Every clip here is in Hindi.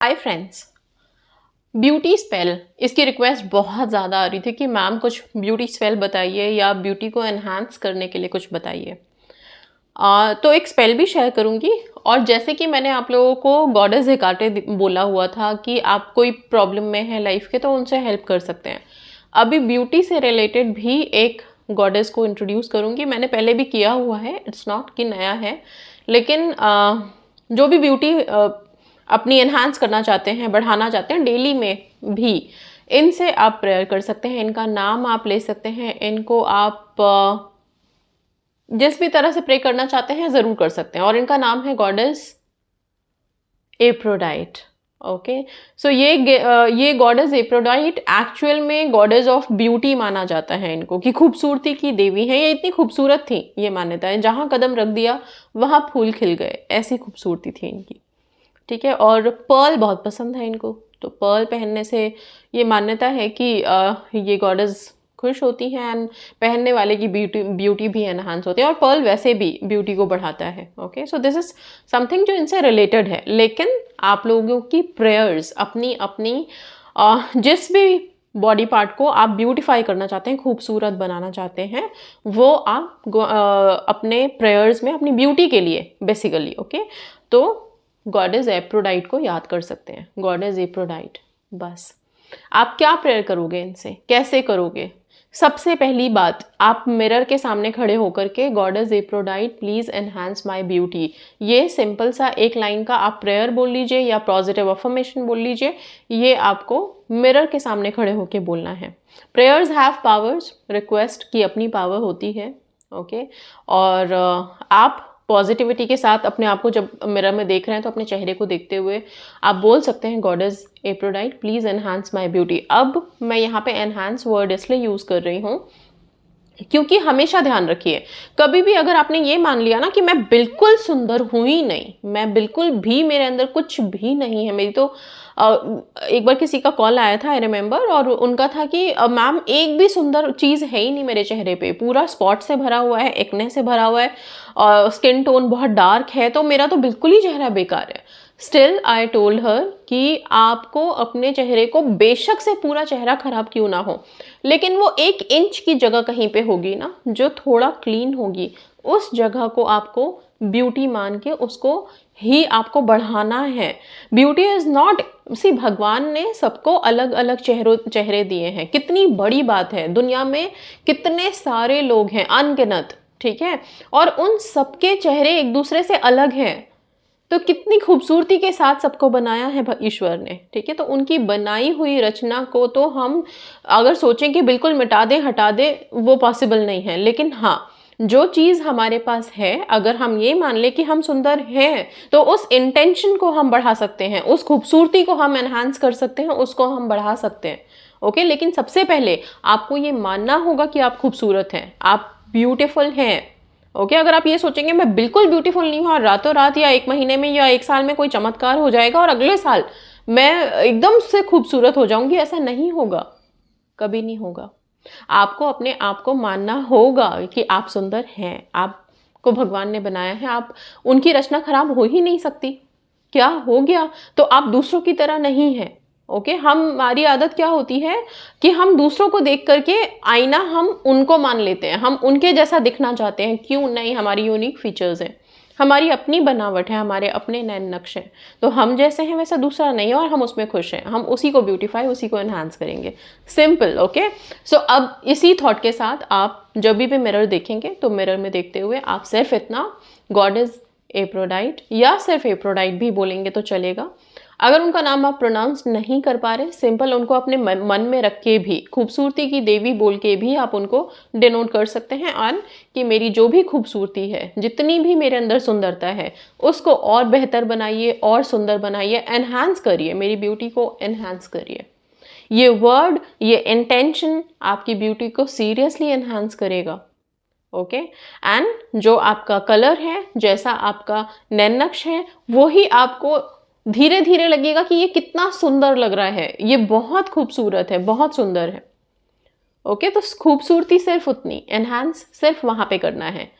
हाय फ्रेंड्स, ब्यूटी स्पेल इसकी रिक्वेस्ट बहुत ज़्यादा आ रही थी कि मैम कुछ ब्यूटी स्पेल बताइए या ब्यूटी को एनहांस करने के लिए कुछ बताइए। तो एक स्पेल भी शेयर करूँगी। और जैसे कि मैंने आप लोगों को गॉडेस हेकाटे बोला हुआ था कि आप कोई प्रॉब्लम में है लाइफ के तो उनसे हेल्प कर सकते हैं। अभी ब्यूटी से रिलेटेड भी एक गॉडेस को इंट्रोड्यूस करूँगी। मैंने पहले भी किया हुआ है, इट्स नॉट कि नया है, लेकिन जो भी ब्यूटी अपनी एनहांस करना चाहते हैं, बढ़ाना चाहते हैं डेली में भी, इनसे आप प्रेयर कर सकते हैं। इनका नाम आप ले सकते हैं, इनको आप जिस भी तरह से प्रे करना चाहते हैं ज़रूर कर सकते हैं। और इनका नाम है गॉडेस एफ्रोडाइट। ओके, सो ये गॉडेस एफ्रोडाइट एक्चुअल में गॉडेस ऑफ ब्यूटी माना जाता है इनको, कि खूबसूरती की देवी है। ये इतनी खूबसूरत थी, ये मान्यता है, जहाँ कदम रख दिया वहाँ फूल खिल गए, ऐसी खूबसूरती थी इनकी। ठीक है, और पर्ल बहुत पसंद है इनको, तो पर्ल पहनने से ये मान्यता है कि ये गॉडेस खुश होती हैं एंड पहनने वाले की ब्यूटी भी एनहांस होती है। और पर्ल वैसे भी ब्यूटी को बढ़ाता है। Okay, so this is something जो इनसे रिलेटेड है। लेकिन आप लोगों की प्रेयर्स अपनी अपनी जिस भी बॉडी पार्ट को आप ब्यूटीफाई करना चाहते हैं, खूबसूरत बनाना चाहते हैं, वो आप अपने प्रेयर्स में अपनी ब्यूटी के लिए बेसिकली, ओके, तो गॉडेस एफ्रोडाइट को याद कर सकते हैं। गॉडेस एफ्रोडाइट, बस। आप क्या प्रेयर करोगे इनसे, कैसे करोगे? सबसे पहली बात, आप मिरर के सामने खड़े होकर के goddess Aphrodite please enhance my beauty, ये सिंपल सा एक लाइन का आप प्रेयर बोल लीजिए या पॉजिटिव अफर्मेशन बोल लीजिए। ये आपको मिरर के सामने खड़े होकर बोलना है। प्रेयर्स हैव पावर्स, रिक्वेस्ट की अपनी पावर होती है। ओके, और आप पॉजिटिविटी के साथ अपने आप को जब मिरर में देख रहे हैं तो अपने चेहरे को देखते हुए आप बोल सकते हैं goddess Aphrodite please enhance my beauty. अब मैं यहाँ पे एनहांस वर्ड इसलिए यूज़ कर रही हूँ क्योंकि हमेशा ध्यान रखिए, कभी भी अगर आपने ये मान लिया ना कि मैं बिल्कुल सुंदर हूँ ही नहीं, मैं बिल्कुल भी, मेरे अंदर कुछ भी नहीं है, मेरी तो एक बार किसी का कॉल आया था, आई रिमेम्बर, और उनका था कि मैम एक भी सुंदर चीज़ है ही नहीं मेरे चेहरे पे, पूरा स्पॉट से भरा हुआ है, एक्ने से भरा हुआ है, और स्किन टोन बहुत डार्क है, तो मेरा तो बिल्कुल ही चेहरा बेकार है। स्टिल आई टोल्ड हर कि आपको अपने चेहरे को, बेशक से पूरा चेहरा खराब क्यों ना हो, लेकिन वो 1 इंच की जगह कहीं पे होगी ना जो थोड़ा क्लीन होगी, उस जगह को आपको ब्यूटी मान के उसको ही आपको बढ़ाना है। ब्यूटी इज नॉट, सी भगवान ने सबको अलग अलग चेहरे दिए हैं। कितनी बड़ी बात है, दुनिया में कितने सारे लोग हैं, अनगिनत, ठीक है, और उन सबके चेहरे एक दूसरे से अलग हैं। तो कितनी खूबसूरती के साथ सबको बनाया है ईश्वर ने, ठीक है। तो उनकी बनाई हुई रचना को तो हम अगर सोचें कि बिल्कुल मिटा दें, हटा दें, वो पॉसिबल नहीं है। लेकिन हाँ, जो चीज़ हमारे पास है, अगर हम ये मान लें कि हम सुंदर हैं, तो उस इंटेंशन को हम बढ़ा सकते हैं, उस खूबसूरती को हम एनहांस कर सकते हैं, उसको हम बढ़ा सकते हैं। ओके, लेकिन सबसे पहले आपको ये मानना होगा कि आप खूबसूरत हैं, आप ब्यूटीफुल हैं। ओके, अगर आप ये सोचेंगे मैं बिल्कुल ब्यूटीफुल नहीं हूँ और रातों रात या 1 महीने में या 1 साल में कोई चमत्कार हो जाएगा और अगले साल मैं एकदम से खूबसूरत हो जाऊंगी, ऐसा नहीं होगा, कभी नहीं होगा। आपको अपने आप को मानना होगा कि आप सुंदर हैं, आपको भगवान ने बनाया है, आप, उनकी रचना खराब हो ही नहीं सकती। क्या हो गया तो आप दूसरों की तरह नहीं हैं। ओके, हमारी आदत क्या होती है कि हम दूसरों को देख करके आईना हम उनको मान लेते हैं, हम उनके जैसा दिखना चाहते हैं। क्यों नहीं, हमारी यूनिक फीचर्स हैं, हमारी अपनी बनावट है, हमारे अपने नैन नक्श हैं, तो हम जैसे हैं वैसा दूसरा नहीं है और हम उसमें खुश हैं, हम उसी को ब्यूटीफाई, उसी को एनहांस करेंगे। सिंपल। ओके, सो अब इसी थॉट के साथ आप जब भी मिरर देखेंगे तो मिरर में देखते हुए आप सिर्फ इतना गॉडेस एफ्रोडाइट या सिर्फ एफ्रोडाइट भी बोलेंगे तो चलेगा। अगर उनका नाम आप प्रोनाउंस नहीं कर पा रहे, सिंपल उनको अपने मन में रख के भी, खूबसूरती की देवी बोल के भी आप उनको डिनोट कर सकते हैं। और कि मेरी जो भी खूबसूरती है, जितनी भी मेरे अंदर सुंदरता है, उसको और बेहतर बनाइए और सुंदर बनाइए, एनहांस करिए, मेरी ब्यूटी को एनहांस करिए। ये वर्ड, ये इंटेंशन आपकी ब्यूटी को सीरियसली एनहांस करेगा। ओके, एंड जो आपका कलर है, जैसा आपका नैन नक्श है, वो ही आपको धीरे धीरे लगेगा कि ये कितना सुंदर लग रहा है, ये बहुत खूबसूरत है, बहुत सुंदर है। ओके, तो खूबसूरती सिर्फ उतनी, एनहांस सिर्फ वहां पे करना है।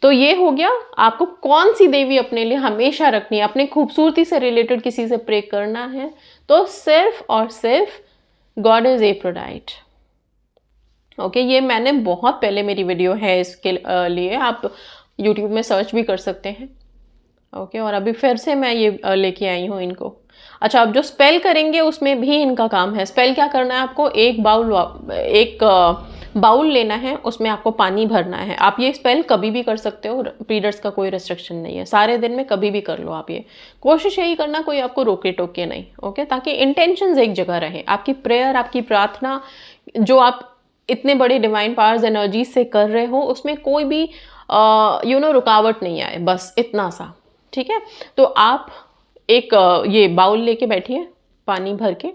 तो ये हो गया आपको कौन सी देवी अपने लिए हमेशा रखनी है, अपने खूबसूरती से रिलेटेड किसी से प्रे करना है तो सिर्फ और सिर्फ गॉडेस एफ्रोडाइट। ओके, ये मैंने बहुत पहले मेरी वीडियो है इसके लिए, आप यूट्यूब में सर्च भी कर सकते हैं। ओके, और अभी फिर से मैं ये लेके आई हूँ इनको। अच्छा, अब जो स्पेल करेंगे उसमें भी इनका काम है। स्पेल क्या करना है आपको, एक बाउल लेना है, उसमें आपको पानी भरना है। आप ये स्पेल कभी भी कर सकते हो, पीरियड्स का कोई रिस्ट्रिक्शन नहीं है, सारे दिन में कभी भी कर लो आप। ये कोशिश यही करना कोई आपको रोके टोके नहीं। ओके, ताकि इंटेंशंस एक जगह रहे, आपकी प्रेयर, आपकी प्रार्थना जो आप इतने बड़े डिवाइन पावर्स एनर्जी से कर रहे हो उसमें कोई भी रुकावट नहीं आए, बस इतना सा। ठीक है, तो आप एक ये बाउल लेके बैठिए पानी भर के,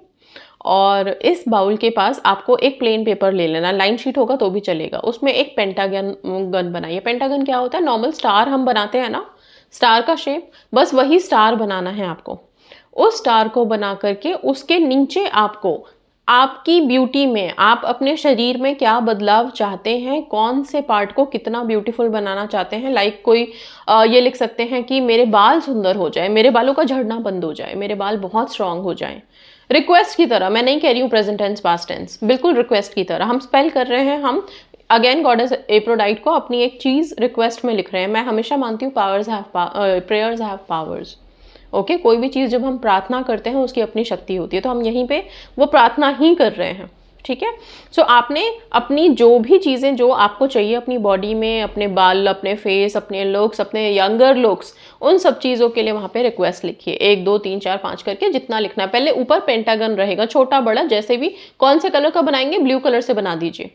और इस बाउल के पास आपको एक प्लेन पेपर ले लेना, लाइन शीट होगा तो भी चलेगा। उसमें एक पेंटागन बनाइए। पेंटागन क्या होता है, नॉर्मल स्टार हम बनाते हैं ना, स्टार का शेप, बस वही स्टार बनाना है आपको। उस स्टार को बना करके उसके नीचे आपको आपकी ब्यूटी में, आप अपने शरीर में क्या बदलाव चाहते हैं, कौन से पार्ट को कितना ब्यूटीफुल बनाना चाहते हैं। लाइक कोई ये लिख सकते हैं कि मेरे बाल सुंदर हो जाए, मेरे बालों का झड़ना बंद हो जाए, मेरे बाल बहुत स्ट्रांग हो जाएं। रिक्वेस्ट की तरह, मैं नहीं कह रही हूँ प्रेजेंट टेंस पास्ट टेंस, बिल्कुल रिक्वेस्ट की तरह हम स्पेल कर रहे हैं। हम अगेन गॉडेस एफ्रोडाइट को अपनी एक चीज़ रिक्वेस्ट में लिख रहे हैं। मैं हमेशा मानती हूँ प्रेयर्स हैव पावर्स। ओके, कोई भी चीज़ जब हम प्रार्थना करते हैं उसकी अपनी शक्ति होती है, तो हम यहीं पे वो प्रार्थना ही कर रहे हैं। ठीक है, सो आपने अपनी जो भी चीज़ें जो आपको चाहिए अपनी बॉडी में, अपने बाल, अपने फेस, अपने लुक्स, अपने यंगर लुक्स, उन सब चीज़ों के लिए वहाँ पे रिक्वेस्ट लिखिए, 1 2 3 4 5 करके जितना लिखना है। पहले ऊपर पेंटागन रहेगा, छोटा बड़ा जैसे भी, कौन से कलर का बनाएंगे, ब्लू कलर से बना दीजिए।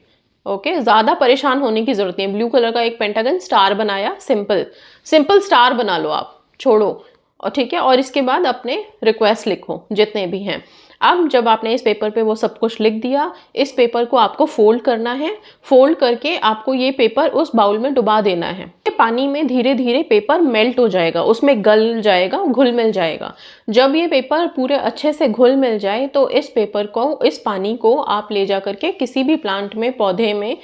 ओके, ज़्यादा परेशान होने की ज़रूरत नहीं है। ब्लू कलर का एक पेंटागन स्टार बनाया, सिंपल स्टार बना लो आप, छोड़ो। और ठीक है, और इसके बाद अपने रिक्वेस्ट लिखो जितने भी हैं। अब जब आपने इस पेपर पे वो सब कुछ लिख दिया, इस पेपर को आपको फोल्ड करना है। फोल्ड करके आपको ये पेपर उस बाउल में डुबा देना है। पानी में धीरे धीरे पेपर मेल्ट हो जाएगा, उसमें गल जाएगा, घुल मिल जाएगा। जब ये पेपर पूरे अच्छे से घुल मिल जाए तो इस पेपर को, इस पानी को आप ले जा करके किसी भी प्लांट में, पौधे में,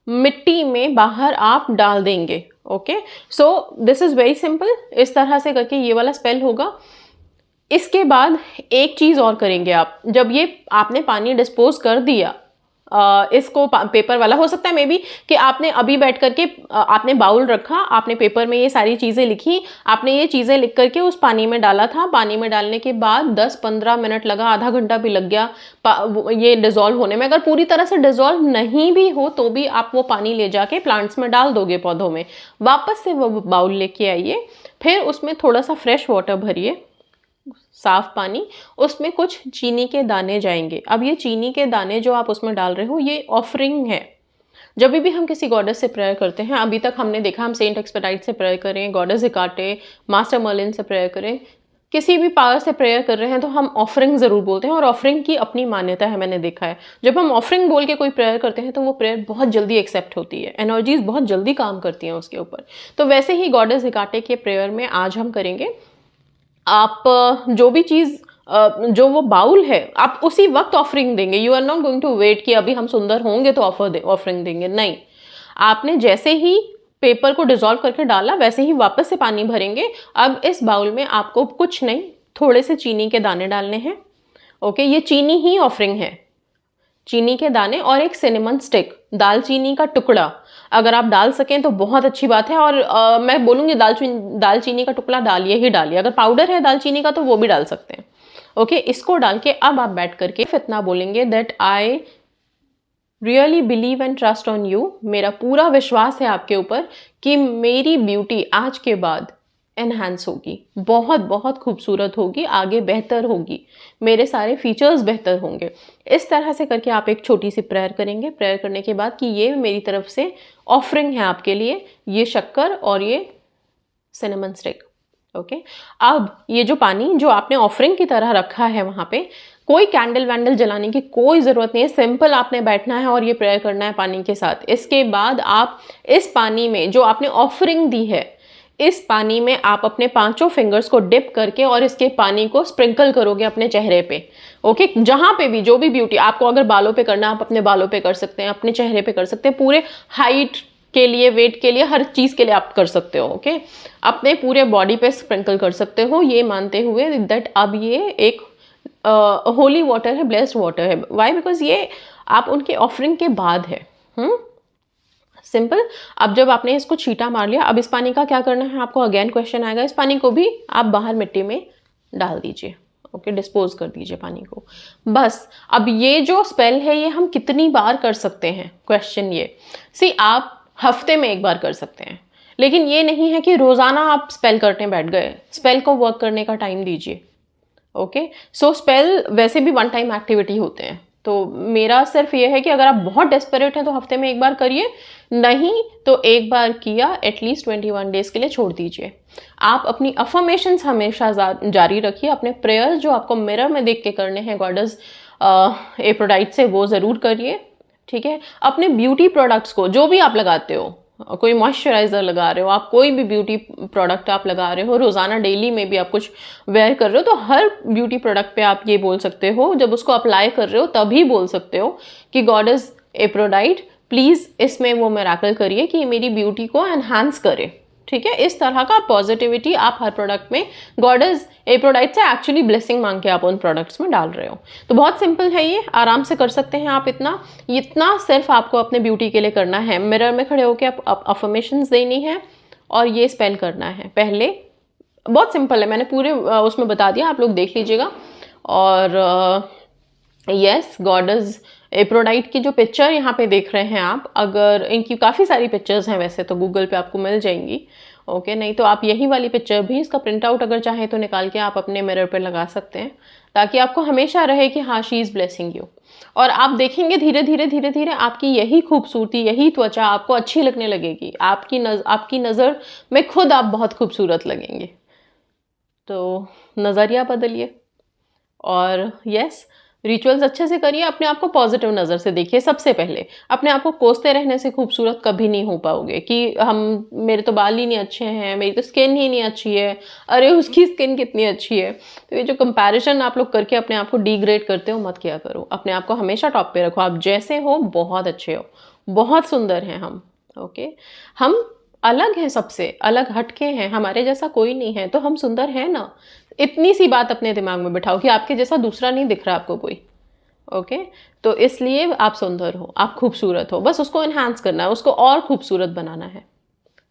मिट्टी में बाहर आप डाल देंगे। Okay, so this is very simple. इस तरह से करके ये वाला स्पेल होगा। इसके बाद एक चीज़ और करेंगे आप, जब ये आपने पानी डिस्पोज कर दिया, इसको पेपर वाला, हो सकता है मे बी कि आपने अभी बैठ करके आपने बाउल रखा, आपने पेपर में ये सारी चीज़ें लिखी, आपने ये चीज़ें लिख करके उस पानी में डाला था। पानी में डालने के बाद 10-15 मिनट लगा, आधा घंटा भी लग गया ये डिज़ोल्व होने में। अगर पूरी तरह से डिज़ोल्व नहीं भी हो तो भी आप वो पानी ले जाके प्लांट्स में डाल दोगे, पौधों में। वापस से वो बाउल लेके आइए, फिर उसमें थोड़ा सा फ्रेश वाटर भरिए, साफ पानी, उसमें कुछ चीनी के दाने जाएंगे। अब ये चीनी के दाने जो आप उसमें डाल रहे हो, ये ऑफरिंग है। जब भी हम किसी गॉडेस से प्रेयर करते हैं, अभी तक हमने देखा हम सेंट एक्सपेडाइट से प्रेयर करें, गॉडेस हेकाटे, मास्टर मर्लिन से प्रेयर करें, किसी भी पावर से प्रेयर कर रहे हैं तो हम ऑफरिंग ज़रूर बोलते हैं, और ऑफरिंग की अपनी मान्यता है, मैंने देखा है। जब हम ऑफरिंग बोल के कोई प्रेयर करते हैं तो वो प्रेयर बहुत जल्दी एक्सेप्ट होती है, एनर्जीज बहुत जल्दी काम करती हैं उसके ऊपर। तो वैसे ही गॉडेस हेकाटे के प्रेयर में आज हम करेंगे। आप जो भी चीज़, जो वो बाउल है, आप उसी वक्त ऑफरिंग देंगे। You are not going to wait कि अभी हम सुंदर होंगे तो ऑफरिंग देंगे, नहीं। आपने जैसे ही पेपर को डिसॉल्व करके डाला, वैसे ही वापस से पानी भरेंगे। अब इस बाउल में आपको कुछ नहीं, थोड़े से चीनी के दाने डालने हैं। ओके, ये चीनी ही ऑफरिंग है, चीनी के दाने और एक सिनेमन स्टिक, दालचीनी का टुकड़ा अगर आप डाल सकें तो बहुत अच्छी बात है। और मैं बोलूँगी दालचीनी का टुकड़ा डालिए ही डालिए। अगर पाउडर है दालचीनी का तो वो भी डाल सकते हैं। ओके, इसको डाल के अब आप बैठ करके इतना बोलेंगे that I really believe and trust on you. मेरा पूरा विश्वास है आपके ऊपर कि मेरी ब्यूटी आज के बाद एनहांस होगी, बहुत बहुत खूबसूरत होगी, आगे बेहतर होगी, मेरे सारे फीचर्स बेहतर होंगे। इस तरह से करके आप एक छोटी सी प्रेयर करेंगे। प्रेयर करने के बाद कि ये मेरी तरफ से ऑफरिंग है आपके लिए, ये शक्कर और ये सिनेमन स्टिक। ओके, अब ये जो पानी जो आपने ऑफरिंग की तरह रखा है, वहाँ पे कोई कैंडल वैंडल जलाने की कोई ज़रूरत नहीं है। सिंपल आपने बैठना है और ये प्रेयर करना है पानी के साथ। इसके बाद आप इस पानी में जो आपने ऑफरिंग दी है, इस पानी में आप अपने 5 फिंगर्स को डिप करके और इसके पानी को स्प्रिंकल करोगे अपने चेहरे पे। ओके, जहाँ पे भी जो भी ब्यूटी आपको, अगर बालों पे करना आप अपने बालों पे कर सकते हैं, अपने चेहरे पे कर सकते हैं, पूरे हाइट के लिए, वेट के लिए, हर चीज़ के लिए आप कर सकते हो। ओके, अपने पूरे बॉडी पे स्प्रिंकल कर सकते हो, ये मानते हुए दैट अब ये एक होली वाटर है, ब्लेस्ड वाटर है। वाई? बिकॉज ये आप उनके ऑफरिंग के बाद है। सिंपल। अब जब आपने इसको छींटा मार लिया, अब इस पानी का क्या करना है आपको? अगेन क्वेश्चन आएगा, इस पानी को भी आप बाहर मिट्टी में डाल दीजिए। ओके, डिस्पोज कर दीजिए पानी को। बस। अब ये जो स्पेल है ये हम कितनी बार कर सकते हैं? क्वेश्चन ये सी, आप हफ्ते में एक बार कर सकते हैं, लेकिन ये नहीं है कि रोज़ाना आप स्पेल करने बैठ गए। स्पेल को वर्क करने का टाइम दीजिए। ओके, सो स्पेल वैसे भी वन टाइम एक्टिविटी होते हैं, तो मेरा सिर्फ ये है कि अगर आप बहुत डेस्परेट हैं तो हफ्ते में एक बार करिए, नहीं तो एक बार किया एटलीस्ट 21 डेज के लिए छोड़ दीजिए। आप अपनी अफर्मेशंस हमेशा जारी रखिए, अपने प्रेयर्स जो आपको मिरर में देख के करने हैं गॉडेस एफ्रोडाइट से, वो ज़रूर करिए। ठीक है, अपने ब्यूटी प्रोडक्ट्स को जो भी आप लगाते हो, कोई मॉइस्चराइज़र लगा रहे हो आप, कोई भी ब्यूटी प्रोडक्ट आप लगा रहे हो, रोज़ाना डेली में भी आप कुछ वेयर कर रहे हो, तो हर ब्यूटी प्रोडक्ट पे आप ये बोल सकते हो, जब उसको अप्लाई कर रहे हो तभी बोल सकते हो कि गॉडेस एफ्रोडाइट प्लीज़ इसमें वो मिरेकल करिए कि मेरी ब्यूटी को एनहांस करे। ठीक है, इस तरह का पॉजिटिविटी आप हर प्रोडक्ट में गॉडेस एफ्रोडाइट से एक्चुअली ब्लेसिंग मांग के आप उन प्रोडक्ट्स में डाल रहे हो। तो बहुत सिंपल है, ये आराम से कर सकते हैं आप। इतना सिर्फ आपको अपने ब्यूटी के लिए करना है। मिरर में खड़े होकर आप अफर्मेशंस देनी है और ये स्पेल करना है। पहले बहुत सिंपल है, मैंने पूरे उसमें बता दिया, आप लोग देख लीजिएगा। और यस, गॉडेस एफ्रोडाइट की जो पिक्चर यहाँ पे देख रहे हैं आप, अगर इनकी काफ़ी सारी पिक्चर्स हैं वैसे तो गूगल पे आपको मिल जाएंगी। ओके, नहीं तो आप यही वाली पिक्चर भी, इसका प्रिंट आउट अगर चाहें तो निकाल के आप अपने मिरर पे लगा सकते हैं, ताकि आपको हमेशा रहे कि हाँ, शी इज़ ब्लेसिंग यू। और आप देखेंगे धीरे धीरे आपकी यही खूबसूरती, यही त्वचा आपको अच्छी लगने लगेगी। आपकी नज़र में खुद आप बहुत खूबसूरत लगेंगे। तो नज़रिया बदलिए। और यस, रिचुअल्स अच्छे से करिए, अपने आप को पॉजिटिव नज़र से देखिए। सबसे पहले अपने आप को कोसते रहने से खूबसूरत कभी नहीं हो पाओगे कि मेरे तो बाल ही नहीं अच्छे हैं, मेरी तो स्किन ही नहीं अच्छी है, अरे उसकी स्किन कितनी अच्छी है। तो ये जो कंपैरिजन आप लोग करके अपने आप को डिग्रेड करते हो, मत किया करो। अपने आप को हमेशा टॉप पे रखो। आप जैसे हो बहुत अच्छे हो, बहुत सुंदर हैं हम। ओके, हम अलग हैं, सबसे अलग हटके हैं, हमारे जैसा कोई नहीं है, तो हम सुंदर हैं ना। इतनी सी बात अपने दिमाग में बिठाओ कि आपके जैसा दूसरा नहीं दिख रहा आपको कोई। ओके, तो इसलिए आप सुंदर हो, आप खूबसूरत हो, बस उसको एनहांस करना है, उसको और खूबसूरत बनाना है।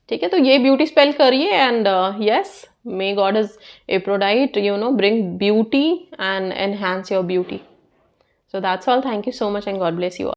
ठीक है, तो ये ब्यूटी स्पेल करिए and yes, may goddess Aphrodite bring beauty and enhance your beauty. So that's all. Thank you so much and God bless you all.